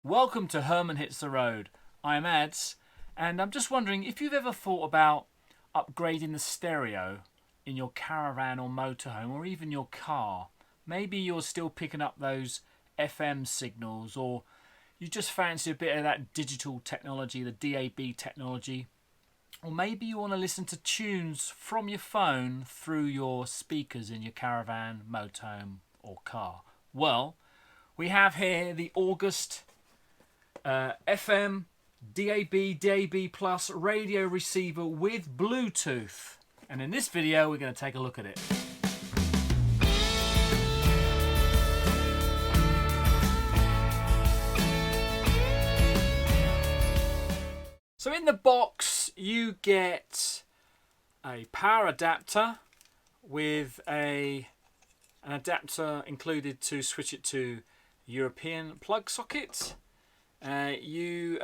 Welcome to Herman Hits the Road. I'm Ads, and I'm just wondering if you've ever thought about upgrading the stereo in your caravan or motorhome or even your car. Maybe you're still picking up those FM signals, or you just fancy a bit of that digital technology, the DAB technology. Or maybe you want to listen to tunes from your phone through your speakers in your caravan, motorhome or car. Well, we have here the August FM, DAB Plus radio receiver with Bluetooth. And in this video, we're going to take a look at it. So in the box, you get a power adapter with an adapter included to switch it to European plug socket. You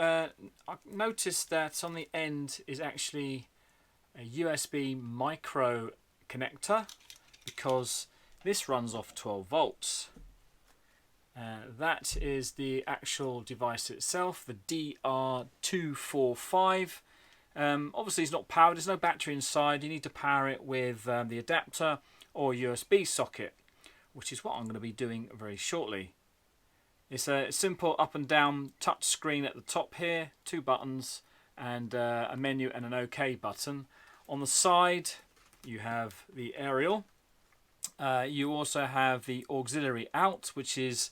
notice that on the end is actually a USB micro connector, because this runs off 12 volts. That is the actual device itself, the DR245. Obviously it's not powered, there's no battery inside. You need to power it with the adapter or USB socket, which is what I'm going to be doing very shortly. It's a simple up and down touch screen at the top here, 2 buttons and a menu and an OK button. On the side you have the aerial. You also have the auxiliary out, which is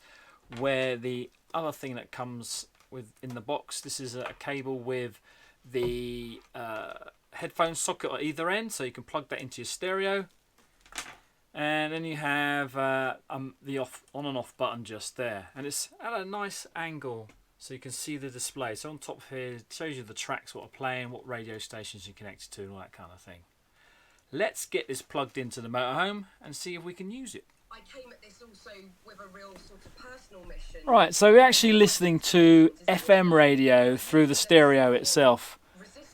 where the other thing that comes with in the box. This is a cable with the headphone socket at either end, so you can plug that into your stereo. And then you have the on and off button just there, and it's at a nice angle so you can see the display. So on top here it shows you the tracks, what are playing, what radio stations you're connected to, and all that kind of thing. Let's get this plugged into the motorhome and see if we can use it. I came at this also with a real sort of personal mission. Right, so we're actually listening to FM radio through the stereo itself.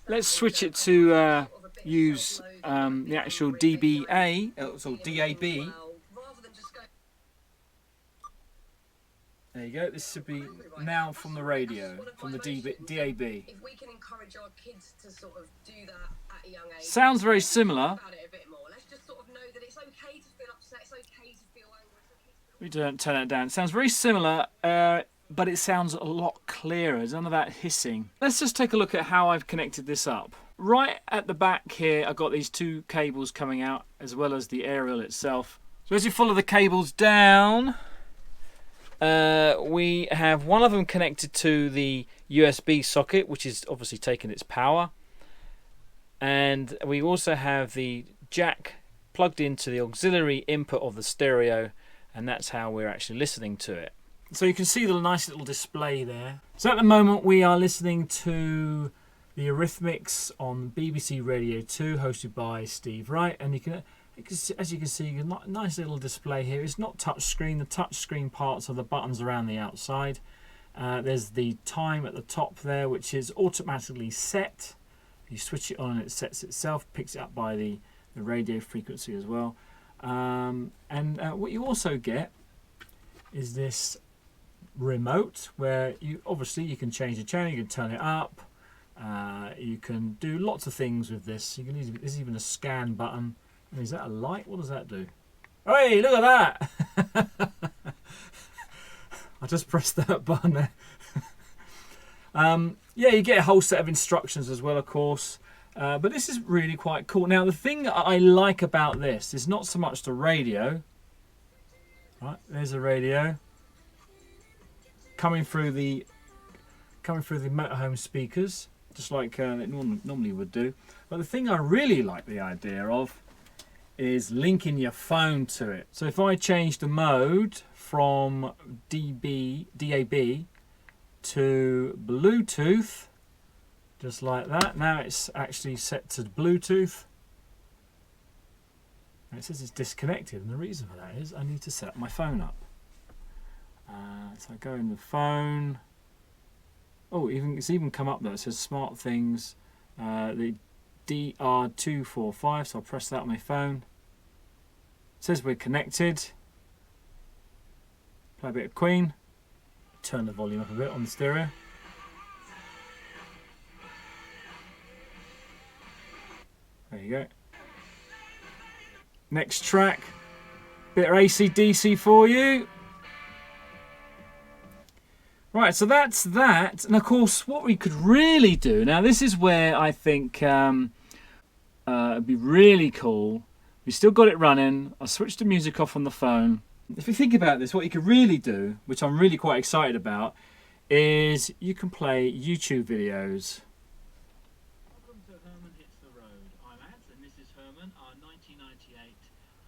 Let's switch it to use the actual DBA, so DAB. There you go, this should be now from the radio, from the DAB. If we can encourage our kids to sort of do that at a young age. Sounds very similar. Let's just sort of know that it's okay to feel upset, it's okay to feel angry. We don't turn it down. It sounds very similar, but it sounds a lot clearer. There's none of that hissing. Let's just take a look at how I've connected this up. Right at the back here, I've got these 2 cables coming out, as well as the aerial itself. So as you follow the cables down, we have one of them connected to the USB socket, which is obviously taking its power. And we also have the jack plugged into the auxiliary input of the stereo, and that's how we're actually listening to it. So you can see the nice little display there. So at the moment we are listening to the Eurythmics on BBC Radio 2, hosted by Steve Wright, and as you can see, a nice little display here. It's not touchscreen. The touchscreen parts are the buttons around the outside. There's the time at the top there, which is automatically set. You switch it on and it sets itself, picks it up by the radio frequency as well. What you also get is this remote, where you can change the channel, you can turn it up, you can do lots of things with this. There's even a scan button. Is that a light? What does that do? Hey, look at that! I just pressed that button there. Yeah, you get a whole set of instructions as well, of course. But this is really quite cool. Now, the thing that I like about this is not so much the radio. Right, there's a radio coming through the motorhome speakers, just like it normally would do. But the thing I really like the idea of is linking your phone to it. So if I change the mode from DAB to Bluetooth, just like that, now it's actually set to Bluetooth. And it says it's disconnected, and the reason for that is I need to set my phone up. So I go in the phone. Oh, it's even come up there. It says Smart Things, the DR245. So I'll press that on my phone. It says we're connected. Play a bit of Queen. turn the volume up a bit on the stereo. There you go. Next track, bit of AC/DC for you. Right, so that's that. And of course, what we could really do, now this is where I think it'd be really cool. We still got it running. I'll switch the music off on the phone. If you think about this, what you could really do, which I'm really quite excited about, is you can play YouTube videos. Welcome to Herman Hits the Road. I'm Ads, and this is Herman, our 1998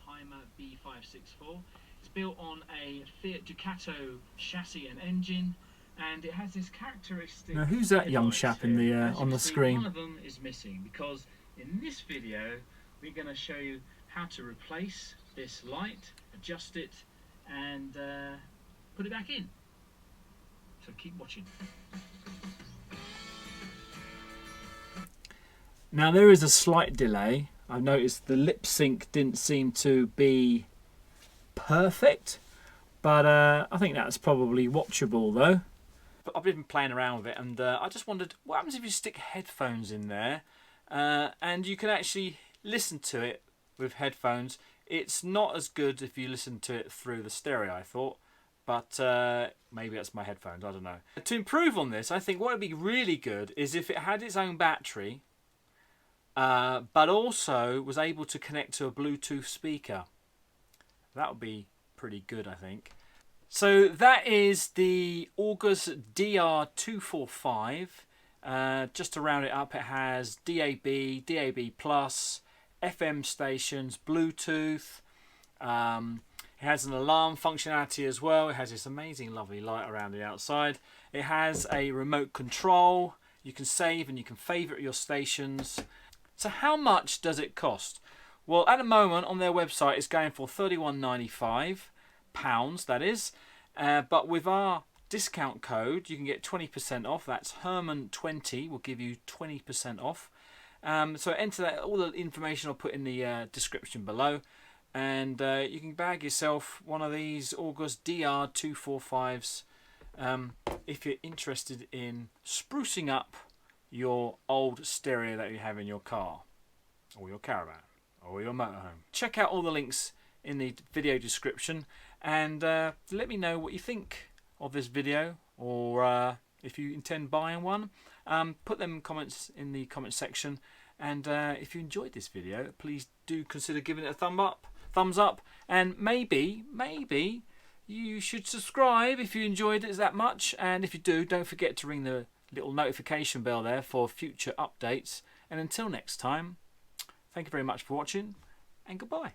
Herman B564. It's built on a Fiat Ducato chassis and engine, and it has this characteristic. Now, who's that young chap in the on the screen? One of them is missing, because in this video we're going to show you how to replace this light, adjust it, and put it back in. So keep watching. Now there is a slight delay. I've noticed the lip sync didn't seem to be perfect, but I think that's probably watchable though. But I've been playing around with it, and I just wondered what happens if you stick headphones in there and you can actually listen to it with headphones. It's not as good if you listen to it through the stereo, I thought, but maybe that's my headphones, I don't know. To improve on this, I think what would be really good is if it had its own battery, but also was able to connect to a Bluetooth speaker. That would be pretty good, I think. So that is the August DR245. Just to round it up, it has DAB, DAB+, FM stations, Bluetooth. It has an alarm functionality as well. It has this amazing lovely light around the outside. It has a remote control. You can save and you can favourite your stations. So how much does it cost? Well, at the moment on their website it's going for £31.95, that is. But with our discount code you can get 20% off. That's Herman20 will give you 20% off. So enter that, all the information I'll put in the description below, and you can bag yourself one of these August DR245s if you're interested in sprucing up your old stereo that you have in your car or your caravan or your motorhome. Check out all the links in the video description, and let me know what you think of this video, or if you intend buying one. Put them comments in the comment section, and if you enjoyed this video, please do consider giving it a thumbs up, and maybe you should subscribe if you enjoyed it that much, and if you do, don't forget to ring the little notification bell there for future updates. And until next time, thank you very much for watching, and goodbye.